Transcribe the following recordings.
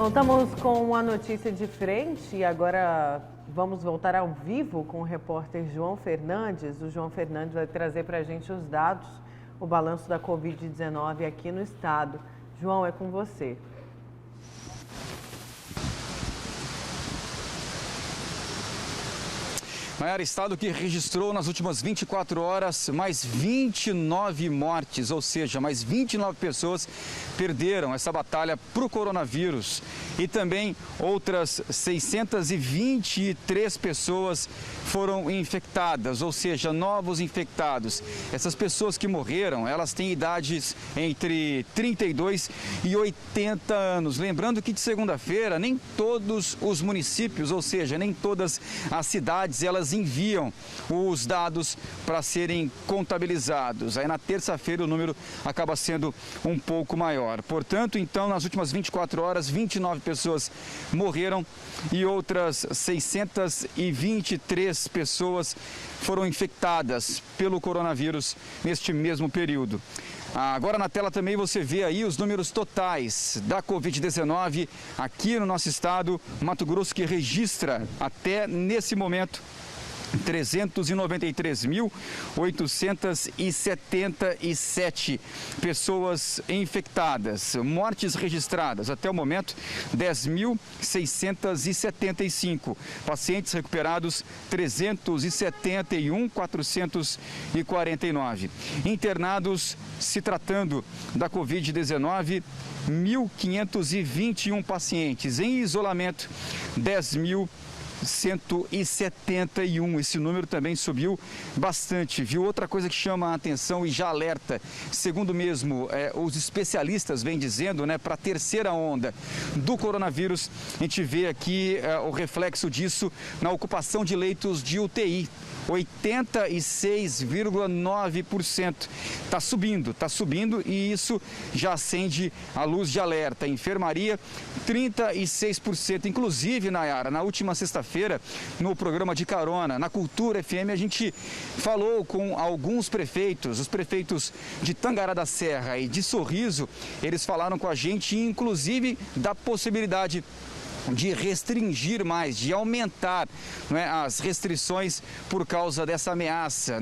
Bom, estamos com uma notícia de frente e agora vamos voltar ao vivo com o repórter João Fernandes. O João Fernandes vai trazer para a gente os dados, o balanço da Covid-19 aqui no estado. João, é com você. Maiara, estado que registrou nas últimas 24 horas mais 29 mortes, ou seja, mais 29 pessoas perderam essa batalha para o coronavírus. E também outras 623 pessoas foram infectadas, ou seja, novos infectados. Essas pessoas que morreram, elas têm idades entre 32 e 80 anos. Lembrando que de segunda-feira, nem todos os municípios, ou seja, nem todas as cidades, elas enviam os dados para serem contabilizados. Aí na terça-feira o número acaba sendo um pouco maior. Portanto, então, nas últimas 24 horas, 29 pessoas morreram e outras 623 pessoas foram infectadas pelo coronavírus neste mesmo período. Agora na tela também você vê aí os números totais da Covid-19 aqui no nosso estado, Mato Grosso, que registra até nesse momento 393.877 pessoas infectadas. Mortes registradas até o momento, 10.675. Pacientes recuperados, 371.449. Internados, se tratando da Covid-19, 1.521 pacientes. Em isolamento, 10.171. Esse número também subiu bastante, viu? Outra coisa que chama a atenção e já alerta, segundo mesmo os especialistas vêm dizendo, para a terceira onda do coronavírus, a gente vê aqui o reflexo disso na ocupação de leitos de UTI. 86,9%. Está subindo e isso já acende a luz de alerta. Enfermaria, 36%. Inclusive, Nayara, na última sexta-feira, no programa de carona, na Cultura FM, a gente falou com alguns prefeitos, os prefeitos de Tangará da Serra e de Sorriso, eles falaram com a gente, inclusive, da possibilidade de restringir mais, de aumentar as restrições por causa dessa ameaça,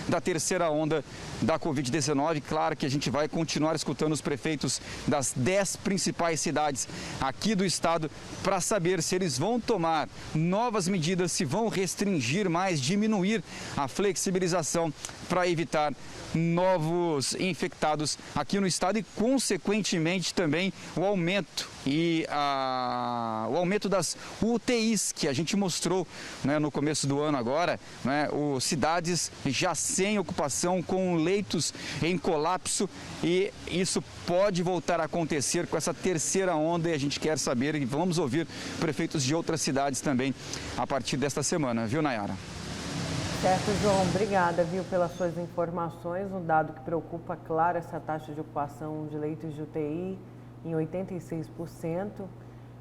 da terceira onda da Covid-19. Claro que a gente vai continuar escutando os prefeitos das 10 principais cidades aqui do estado para saber se eles vão tomar novas medidas, se vão restringir mais, diminuir a flexibilização para evitar novos infectados aqui no estado e, consequentemente, também o aumento das UTIs que a gente mostrou no começo do ano agora, cidades já sem ocupação, com leitos em colapso, e isso pode voltar a acontecer com essa terceira onda e a gente quer saber e vamos ouvir prefeitos de outras cidades também a partir desta semana, viu, Nayara? Certo, João, obrigada, pelas suas informações. Um dado que preocupa, claro, essa taxa de ocupação de leitos de UTI em 86%.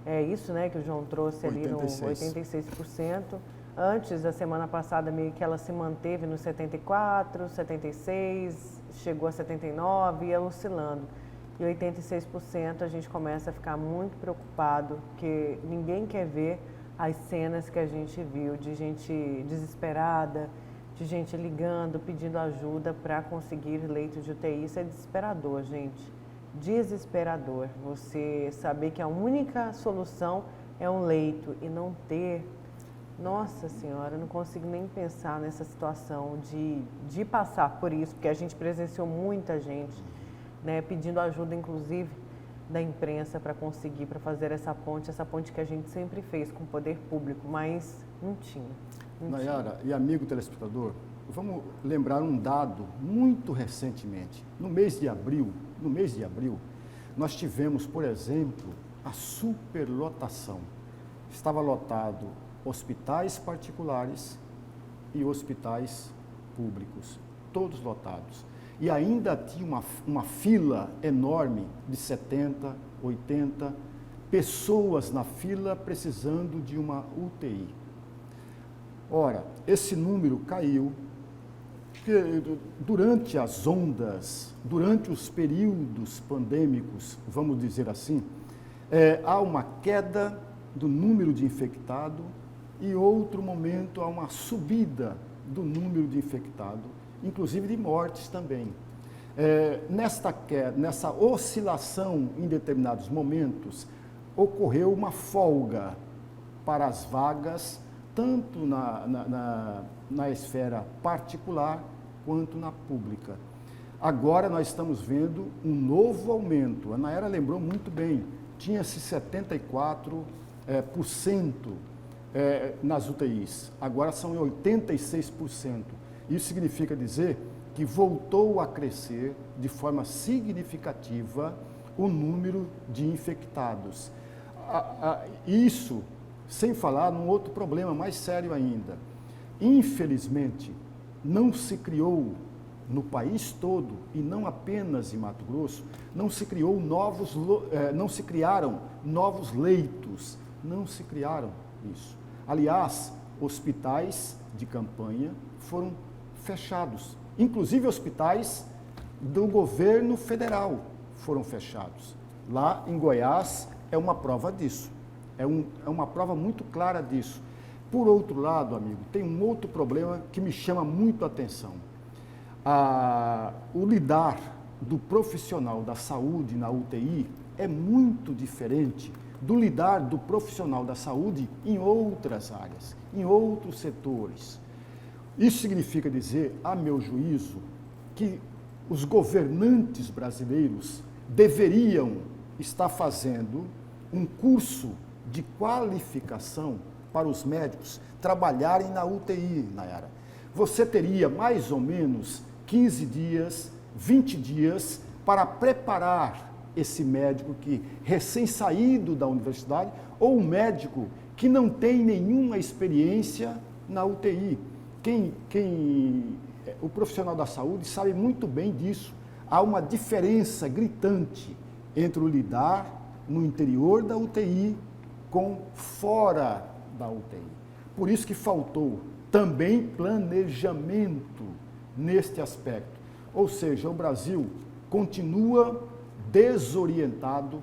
É isso, que o João trouxe ali no 86%. Antes, da semana passada, meio que ela se manteve no 74%, 76%, chegou a 79% e ia oscilando. E 86% a gente começa a ficar muito preocupado, porque ninguém quer ver as cenas que a gente viu de gente desesperada, de gente ligando, pedindo ajuda para conseguir leito de UTI. Isso é desesperador, gente. Desesperador. Você saber que a única solução é um leito e não ter. Nossa Senhora, eu não consigo nem pensar nessa situação de passar por isso, porque a gente presenciou muita gente, pedindo ajuda, inclusive, da imprensa para fazer essa ponte que a gente sempre fez com o poder público, mas não tinha. Nayara e amigo telespectador, vamos lembrar um dado muito recentemente. No mês de abril, nós tivemos, por exemplo, a superlotação. Estava lotado hospitais particulares e hospitais públicos, todos lotados. E ainda tinha uma fila enorme de 70, 80 pessoas na fila precisando de uma UTI. Ora, esse número caiu durante as ondas, durante os períodos pandêmicos, vamos dizer assim, há uma queda do número de infectados e outro momento há uma subida do número de infectados, inclusive de mortes também. Nessa oscilação em determinados momentos, ocorreu uma folga para as vagas, tanto na esfera particular quanto na pública. Agora nós estamos vendo um novo aumento. A Nayara lembrou muito bem, tinha-se 74% nas UTIs, agora são 86%. Isso significa dizer que voltou a crescer de forma significativa o número de infectados. Isso sem falar num outro problema mais sério ainda. Infelizmente, não se criou no país todo, e não apenas em Mato Grosso, não se criaram novos leitos, não se criaram isso. Aliás, hospitais de campanha foram fechados, inclusive hospitais do governo federal foram fechados. Lá em Goiás é uma prova disso, é uma prova muito clara disso. Por outro lado, amigo, tem um outro problema que me chama muito a atenção. O lidar do profissional da saúde na UTI é muito diferente do lidar do profissional da saúde em outras áreas, em outros setores. Isso significa dizer, a meu juízo, que os governantes brasileiros deveriam estar fazendo um curso de qualificação para os médicos trabalharem na UTI, Nayara. Você teria mais ou menos 15 dias, 20 dias para preparar esse médico que recém-saído da universidade ou um médico que não tem nenhuma experiência na UTI. O profissional da saúde sabe muito bem disso. Há uma diferença gritante entre o lidar no interior da UTI com fora da UTI. Por isso que faltou também planejamento neste aspecto. Ou seja, o Brasil continua desorientado,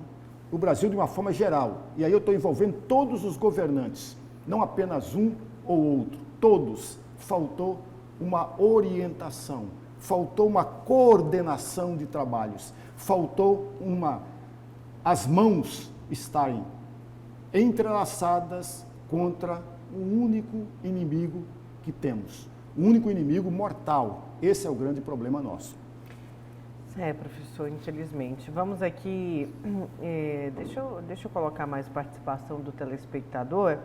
o Brasil de uma forma geral. E aí eu estou envolvendo todos os governantes, não apenas um ou outro, todos. Faltou uma orientação, faltou uma coordenação de trabalhos, faltou as mãos estarem entrelaçadas contra o único inimigo que temos, o único inimigo mortal. Esse é o grande problema nosso. Professor, infelizmente. Vamos aqui, deixa eu colocar mais participação do telespectador.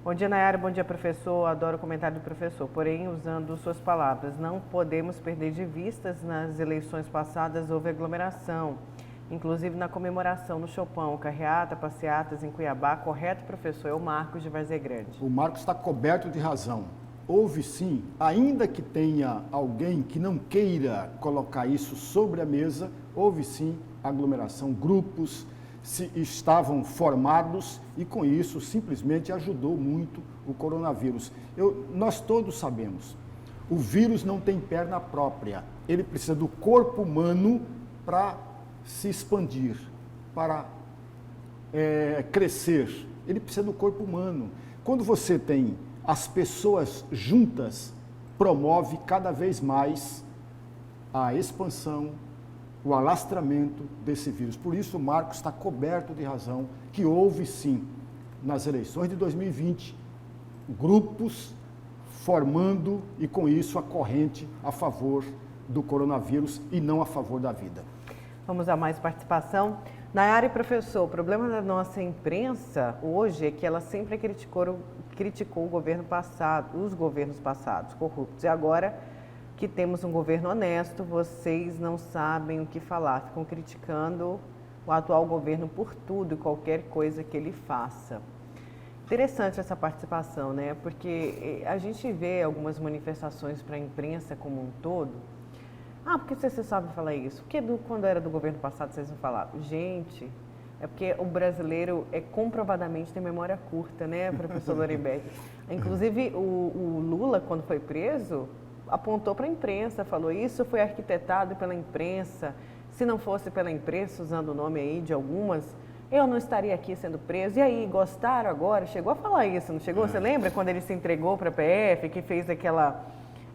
Bom dia, Nayara, bom dia, professor. Adoro o comentário do professor, porém, usando suas palavras, não podemos perder de vista, nas eleições passadas houve aglomeração, inclusive na comemoração no Chopão, carreata, passeatas em Cuiabá, correto, professor? É o Marcos de Várzea Grande. O Marcos está coberto de razão. Houve sim, ainda que tenha alguém que não queira colocar isso sobre a mesa, houve sim aglomeração, grupos estavam formados e com isso simplesmente ajudou muito o coronavírus. Nós todos sabemos, o vírus não tem perna própria, ele precisa do corpo humano para se expandir, para crescer, ele precisa do corpo humano. Quando você tem as pessoas juntas, promove cada vez mais a expansão, o alastramento desse vírus. Por isso o Marcos está coberto de razão que houve sim, nas eleições de 2020, grupos formando e com isso a corrente a favor do coronavírus e não a favor da vida. Vamos a mais participação. Nayara e professor, o problema da nossa imprensa hoje é que ela sempre criticou o governo passado, os governos passados corruptos. E agora que temos um governo honesto, vocês não sabem o que falar, ficam criticando o atual governo por tudo e qualquer coisa que ele faça. Interessante essa participação, né? Porque a gente vê algumas manifestações para a imprensa como um todo. Por que você sabe falar isso? Porque quando era do governo passado vocês não falavam? Gente, é porque o brasileiro comprovadamente tem memória curta, né, professor Lorenberg? Inclusive, o Lula, quando foi preso, apontou para a imprensa, falou, isso foi arquitetado pela imprensa. Se não fosse pela imprensa, usando o nome aí de algumas eu não estaria aqui sendo preso. E aí, gostaram agora? Chegou a falar isso, não chegou? Você lembra quando ele se entregou para a PF, que fez aquela...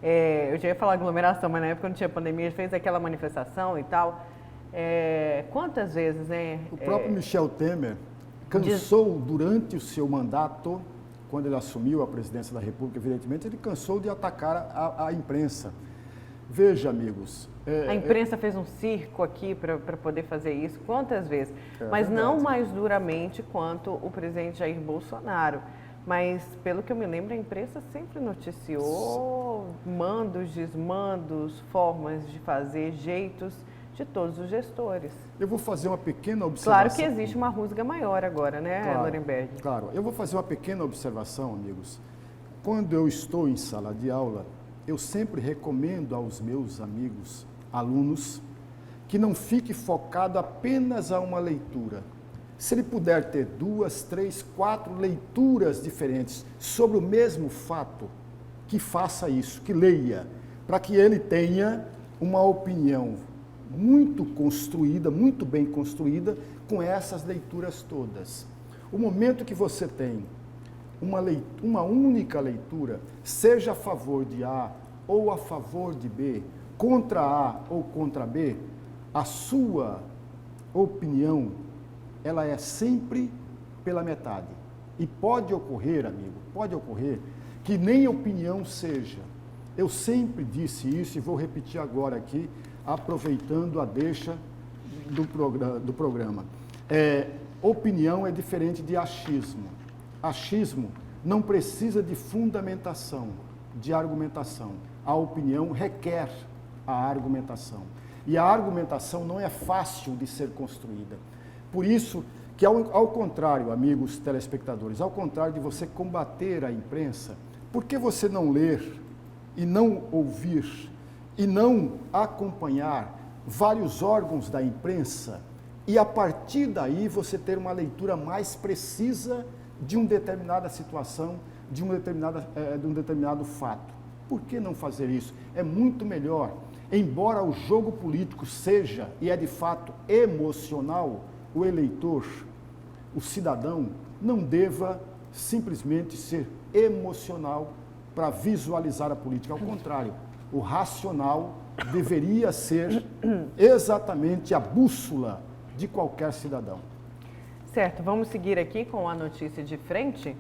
eu já ia falar aglomeração, mas na época não tinha pandemia, ele fez aquela manifestação e tal. Quantas vezes, né? O próprio Michel Temer cansou durante o seu mandato, quando ele assumiu a presidência da República, evidentemente, ele cansou de atacar a imprensa. Veja, amigos... a imprensa fez um circo aqui para poder fazer isso, quantas vezes? Mas verdade. não mais duramente quanto o presidente Jair Bolsonaro. Mas, pelo que eu me lembro, a imprensa sempre noticiou mandos, desmandos, formas de fazer, jeitos de todos os gestores. Eu vou fazer uma pequena observação. Claro que existe uma rusga maior agora, né, Lorenberg? Claro, eu vou fazer uma pequena observação, amigos. Quando eu estou em sala de aula, eu sempre recomendo aos meus amigos, alunos, que não fique focado apenas a uma leitura. Se ele puder ter 2, 3, 4 leituras diferentes sobre o mesmo fato, que faça isso, que leia, para que ele tenha uma opinião muito construída, muito bem construída, com essas leituras todas. O momento que você tem uma única leitura, seja a favor de A ou a favor de B, contra A ou contra B, a sua opinião, ela é sempre pela metade. E pode ocorrer, amigo, pode ocorrer que nem opinião seja. Eu sempre disse isso e vou repetir agora aqui, aproveitando a deixa do programa. Opinião é diferente de achismo. Achismo não precisa de fundamentação, de argumentação. A opinião requer a argumentação. E a argumentação não é fácil de ser construída. Por isso que, ao contrário, amigos telespectadores, ao contrário de você combater a imprensa, por que você não ler e não ouvir e não acompanhar vários órgãos da imprensa e, a partir daí, você ter uma leitura mais precisa de uma determinada situação, de um determinado fato? Por que não fazer isso? É muito melhor. Embora o jogo político seja, e é de fato, emocional, o eleitor, o cidadão, não deva simplesmente ser emocional para visualizar a política. Ao contrário, o racional deveria ser exatamente a bússola de qualquer cidadão. Certo, vamos seguir aqui com a notícia de frente.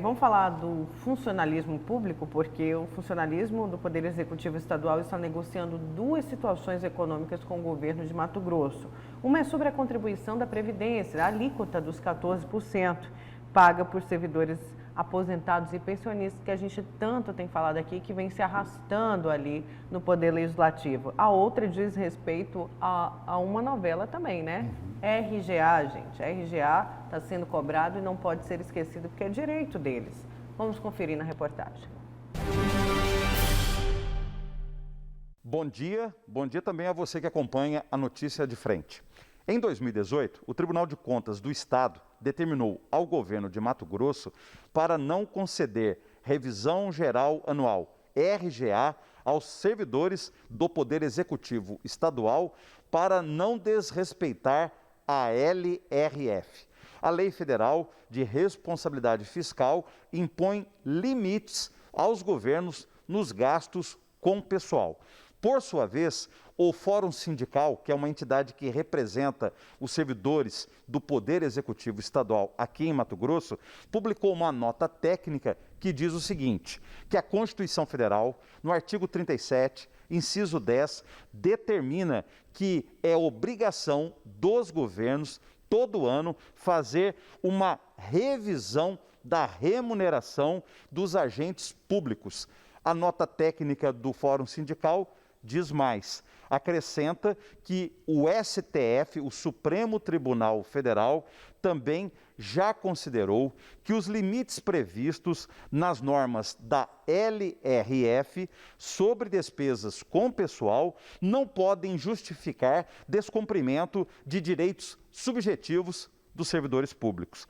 Vamos falar do funcionalismo público, porque o funcionalismo do Poder Executivo Estadual está negociando 2 situações econômicas com o governo de Mato Grosso. Uma é sobre a contribuição da Previdência, a alíquota dos 14%, paga por servidores aposentados e pensionistas, que a gente tanto tem falado aqui, que vem se arrastando ali no Poder Legislativo. A outra diz respeito a uma novela também, né? RGA, gente. RGA está sendo cobrado e não pode ser esquecido, porque é direito deles. Vamos conferir na reportagem. Bom dia também a você que acompanha a notícia de frente. Em 2018, o Tribunal de Contas do Estado determinou ao governo de Mato Grosso para não conceder revisão geral anual, RGA, aos servidores do Poder Executivo Estadual para não desrespeitar a LRF. A Lei Federal de Responsabilidade Fiscal impõe limites aos governos nos gastos com pessoal. Por sua vez, o Fórum Sindical, que é uma entidade que representa os servidores do Poder Executivo Estadual aqui em Mato Grosso, publicou uma nota técnica que diz o seguinte, que a Constituição Federal, no artigo 37, inciso 10, determina que é obrigação dos governos, todo ano, fazer uma revisão da remuneração dos agentes públicos. A nota técnica do Fórum Sindical diz mais, acrescenta que o STF, o Supremo Tribunal Federal, também já considerou que os limites previstos nas normas da LRF sobre despesas com pessoal não podem justificar descumprimento de direitos subjetivos dos servidores públicos.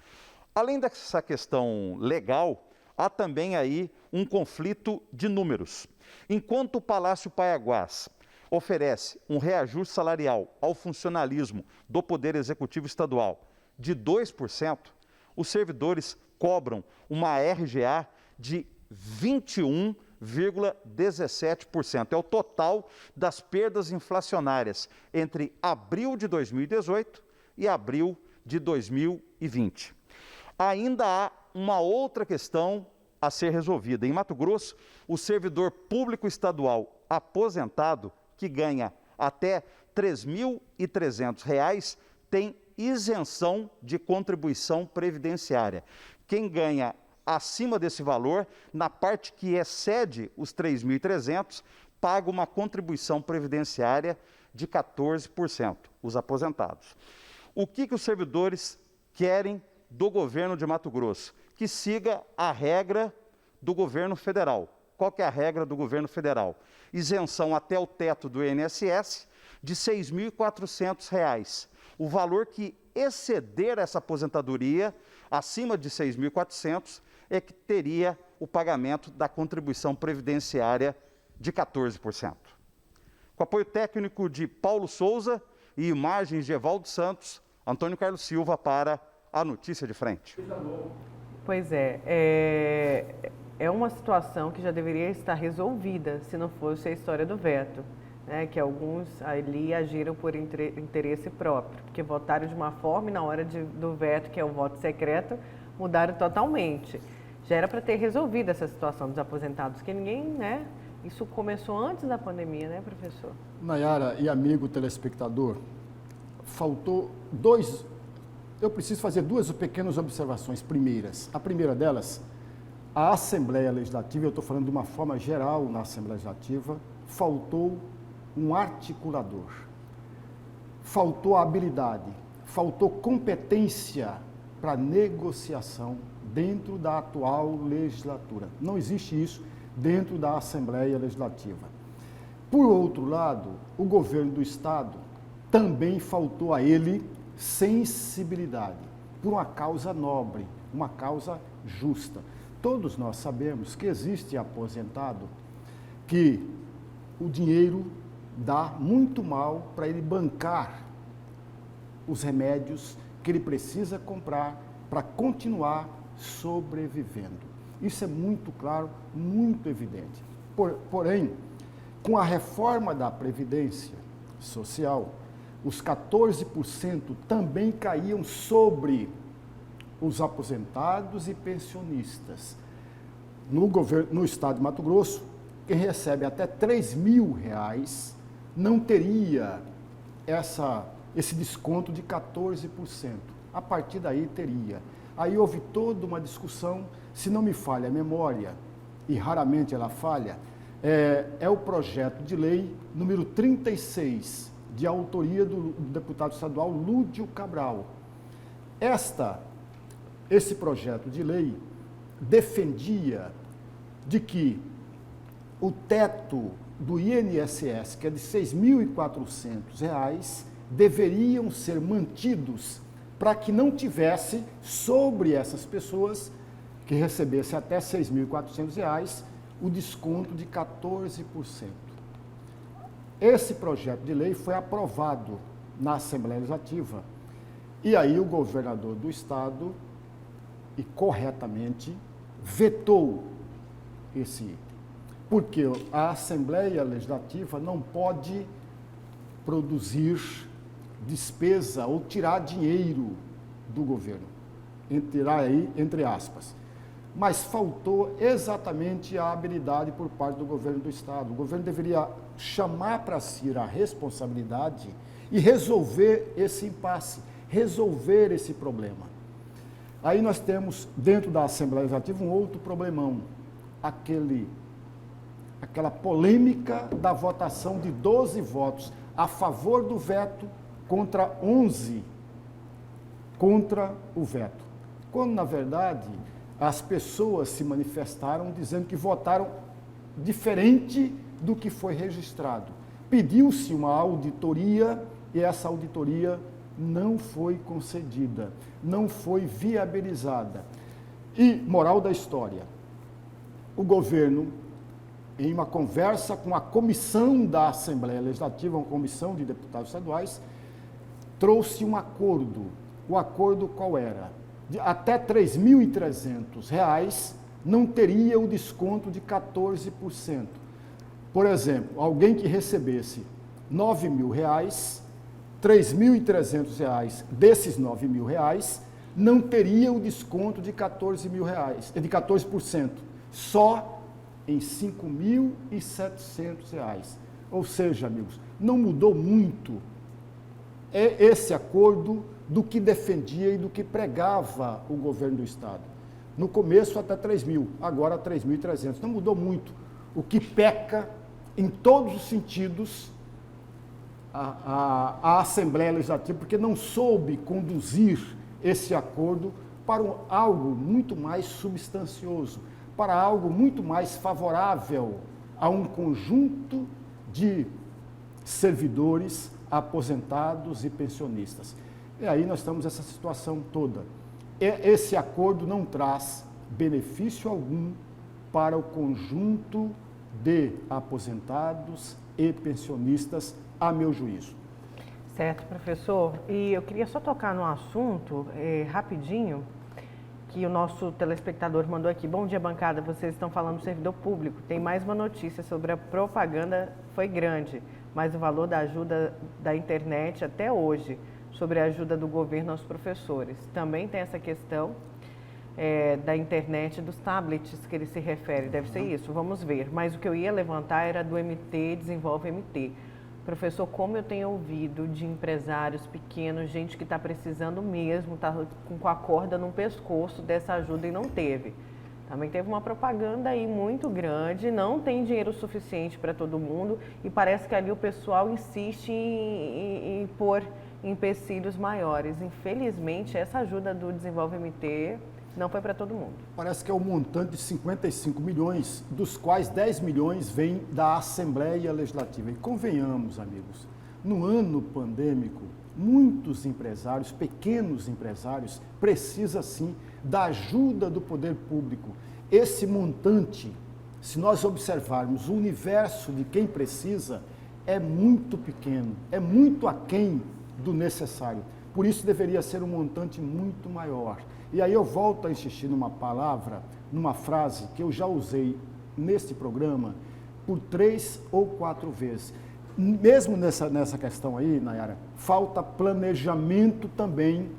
Além dessa questão legal, há também aí um conflito de números. Enquanto o Palácio Paiaguás oferece um reajuste salarial ao funcionalismo do Poder Executivo Estadual de 2%, os servidores cobram uma RGA de 21,17%. É o total das perdas inflacionárias entre abril de 2018 e abril de 2020. Ainda há uma outra questão a ser resolvida. Em Mato Grosso, o servidor público estadual aposentado, que ganha até R$ 3.300, tem isenção de contribuição previdenciária. Quem ganha acima desse valor, na parte que excede os R$ 3.300, paga uma contribuição previdenciária de 14%, os aposentados. O que os servidores querem do governo de Mato Grosso? Que siga a regra do governo federal. Qual que é a regra do governo federal? Isenção até o teto do INSS de R$ 6.400. O valor que exceder essa aposentadoria, acima de R$ 6.400, é que teria o pagamento da contribuição previdenciária de 14%. Com apoio técnico de Paulo Souza e imagens de Evaldo Santos, Antônio Carlos Silva para a Notícia de Frente. Pois é, é uma situação que já deveria estar resolvida se não fosse a história do veto, né, que alguns ali agiram por interesse próprio, porque votaram de uma forma e na hora do veto, que é o voto secreto, mudaram totalmente. Já era para ter resolvido essa situação dos aposentados, que ninguém, né, isso começou antes da pandemia, né, professor? Nayara e amigo telespectador, faltou eu preciso fazer duas pequenas observações primeiras. A primeira delas, a Assembleia Legislativa, eu estou falando de uma forma geral na Assembleia Legislativa, faltou um articulador, faltou habilidade, faltou competência para negociação dentro da atual legislatura. Não existe isso dentro da Assembleia Legislativa. Por outro lado, o governo do Estado também faltou a ele sensibilidade por uma causa nobre, uma causa justa. Todos nós sabemos que existe aposentado que o dinheiro dá muito mal para ele bancar os remédios que ele precisa comprar para continuar sobrevivendo. Isso é muito claro, muito evidente. Porém, com a reforma da Previdência Social, os 14% também caíam sobre os aposentados e pensionistas. No estado de Mato Grosso, quem recebe até R$ 3.000 não teria esse desconto de 14%. A partir daí teria. Aí houve toda uma discussão, se não me falha a memória, e raramente ela falha, é o projeto de lei número 36, de autoria do deputado estadual Lúdio Cabral. Esse projeto de lei defendia de que o teto do INSS, que é de R$ 6.400, deveriam ser mantidos para que não tivesse sobre essas pessoas que recebessem até R$ 6.400 o desconto de 14%. Esse projeto de lei foi aprovado na Assembleia Legislativa e aí o governador do estado, e corretamente, vetou esse item, porque a Assembleia Legislativa não pode produzir despesa ou tirar dinheiro do governo, entre aspas. Mas faltou exatamente a habilidade por parte do governo do estado. O governo deveria chamar para si a responsabilidade e resolver esse impasse, resolver esse problema. Aí nós temos, dentro da Assembleia Legislativa, um outro problemão, aquela polêmica da votação de 12 votos a favor do veto contra 11 contra o veto. Quando, na verdade, as pessoas se manifestaram dizendo que votaram diferente do que foi registrado. Pediu-se uma auditoria e essa auditoria não foi concedida, não foi viabilizada. E, moral da história, o governo em uma conversa com a comissão da Assembleia Legislativa, uma comissão de deputados estaduais, trouxe um acordo. O acordo qual era? Até R$ 3.300 não teria o desconto de 14%. Por exemplo, alguém que recebesse R$ 9.000, R$ 3.300 desses R$ 9.000 não teria o desconto de R$ 14%, só em R$ 5.700. Ou seja, amigos, não mudou muito esse acordo do que defendia e do que pregava o governo do Estado. No começo até 3.000, agora 3.300. Não mudou muito. O que peca em todos os sentidos a Assembleia Legislativa, porque não soube conduzir esse acordo para algo muito mais substancioso, para algo muito mais favorável a um conjunto de servidores, aposentados e pensionistas. E aí nós estamos nessa situação toda. Esse acordo não traz benefício algum para o conjunto de aposentados e pensionistas, a meu juízo. Certo, professor. E eu queria só tocar no assunto, rapidinho, que o nosso telespectador mandou aqui. Bom dia, bancada. Vocês estão falando do servidor público. Tem mais uma notícia sobre a propaganda, foi grande, mas o valor da ajuda da internet até hoje, sobre a ajuda do governo aos professores. Também tem essa questão da internet, dos tablets que ele se refere. Deve ser isso, vamos ver. Mas o que eu ia levantar era do MT, Desenvolve MT. Professor, como eu tenho ouvido de empresários pequenos, gente que está precisando mesmo, está com a corda no pescoço dessa ajuda e não teve. Também teve uma propaganda aí muito grande, não tem dinheiro suficiente para todo mundo e parece que ali o pessoal insiste em pôr empecilhos maiores. Infelizmente, essa ajuda do Desenvolve MT não foi para todo mundo. Parece que é um montante de 55 milhões, dos quais 10 milhões vêm da Assembleia Legislativa. E convenhamos, amigos, no ano pandêmico, muitos empresários, pequenos empresários, precisam sim da ajuda do poder público. Esse montante, se nós observarmos o universo de quem precisa, é muito pequeno, é muito aquém do necessário. Por isso deveria ser um montante muito maior. E aí eu volto a insistir numa palavra, numa frase que eu já usei neste programa por 3 ou 4 vezes. Mesmo nessa questão aí, Nayara, falta planejamento também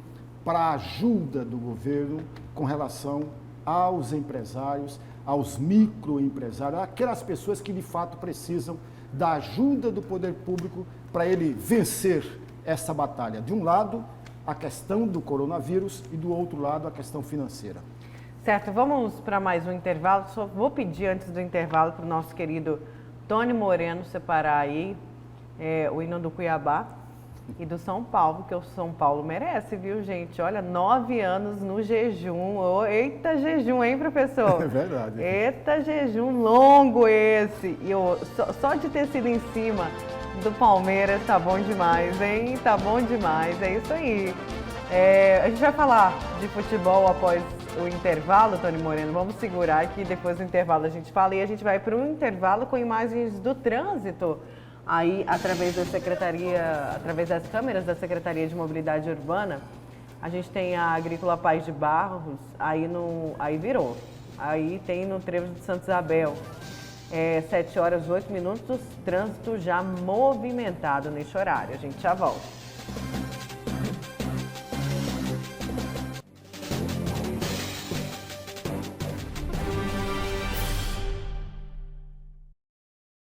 para a ajuda do governo com relação aos empresários, aos microempresários, aquelas pessoas que de fato precisam da ajuda do poder público para ele vencer essa batalha. De um lado, a questão do coronavírus e do outro lado, a questão financeira. Certo, vamos para mais um intervalo. Só vou pedir antes do intervalo para o nosso querido Tony Moreno separar aí o hino do Cuiabá e do São Paulo, que o São Paulo merece, viu, gente? Olha, 9 anos no jejum. Oh, eita jejum, hein, professor? É verdade. Eita jejum longo esse. E só de ter sido em cima do Palmeiras tá bom demais, hein? Tá bom demais, é isso aí. A gente vai falar de futebol após o intervalo, Tony Moreno. Vamos segurar que depois do intervalo a gente fala e a gente vai para um intervalo com imagens do trânsito. Aí, através das câmeras da Secretaria de Mobilidade Urbana, a gente tem a Agrícola Paz de Barros, aí virou. Aí tem no trevo de Santa Isabel. 7 horas 8 minutos, trânsito já movimentado neste horário. A gente já volta.